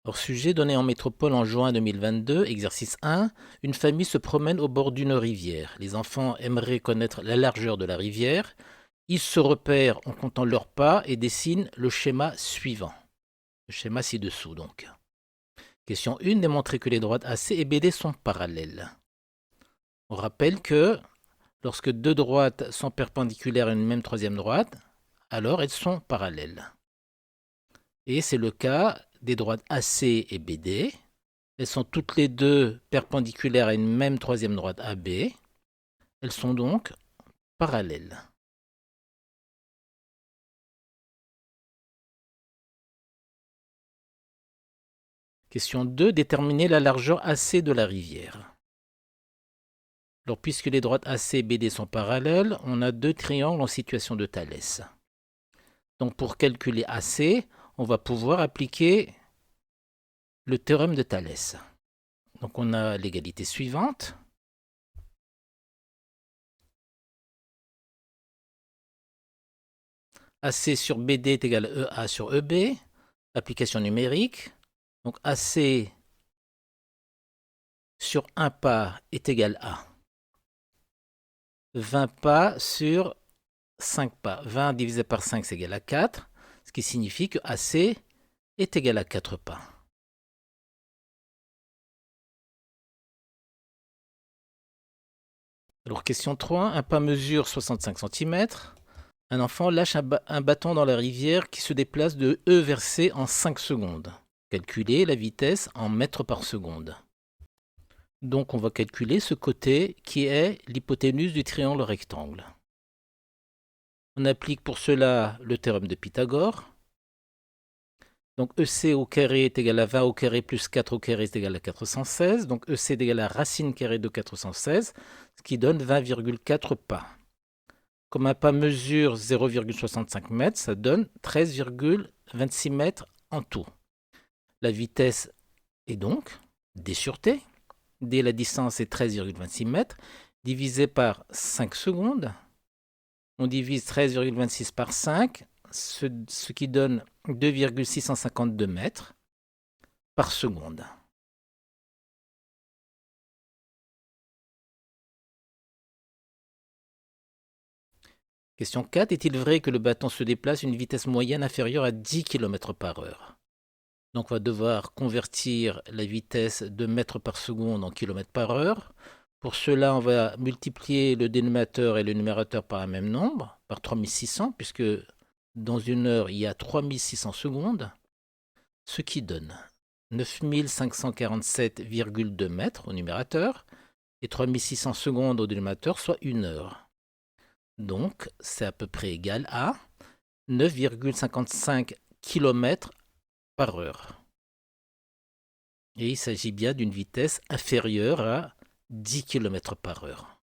Hors sujet donné en métropole en juin 2022, exercice 1. Une famille se promène au bord d'une rivière. Les enfants aimeraient connaître la largeur de la rivière. Ils se repèrent en comptant leurs pas et dessinent le schéma suivant. Le schéma ci-dessous donc. Question 1. Démontrer que les droites AC et BD sont parallèles. On rappelle que lorsque deux droites sont perpendiculaires à une même troisième droite, alors elles sont parallèles. Et c'est le cas des droites AC et BD. Elles sont toutes les deux perpendiculaires à une même troisième droite AB. Elles sont donc parallèles. Question 2. Déterminer la largeur AC de la rivière. Alors, puisque les droites AC et BD sont parallèles, on a deux triangles en situation de Thalès. Donc, pour calculer AC, on va pouvoir appliquer le théorème de Thalès. Donc, on a l'égalité suivante. AC sur BD est égal à EA sur EB. Application numérique. Donc, AC sur 1 pas est égal à 20 pas sur 5 pas. 20 divisé par 5, c'est égal à 4, ce qui signifie que AC est égal à 4 pas. Alors, question 3. Un pas mesure 65 cm. Un enfant lâche un bâton dans la rivière qui se déplace de E vers C en 5 secondes. Calculer la vitesse en mètres par seconde. Donc, on va calculer ce côté qui est l'hypoténuse du triangle rectangle. On applique pour cela le théorème de Pythagore. Donc EC au carré est égal à 20 au carré plus 4 au carré est égal à 416. Donc EC est égal à racine carrée de 416, ce qui donne 20,4 pas. Comme un pas mesure 0,65 mètres, ça donne 13,26 mètres en tout. La vitesse est donc D sur T. D, la distance est 13,26 mètres, divisé par 5 secondes. On divise 13,26 par 5, ce qui donne 2,652 mètres par seconde. Question 4. Est-il vrai que le bâton se déplace à une vitesse moyenne inférieure à 10 km par heure? Donc on va devoir convertir la vitesse de mètres par seconde en km par heure. Pour cela, on va multiplier le dénominateur et le numérateur par un même nombre, par 3600, puisque dans une heure, il y a 3600 secondes, ce qui donne 9547,2 mètres au numérateur et 3600 secondes au dénominateur, soit une heure. Donc, c'est à peu près égal à 9,55 km par heure. Et il s'agit bien d'une vitesse inférieure à 10 km par heure.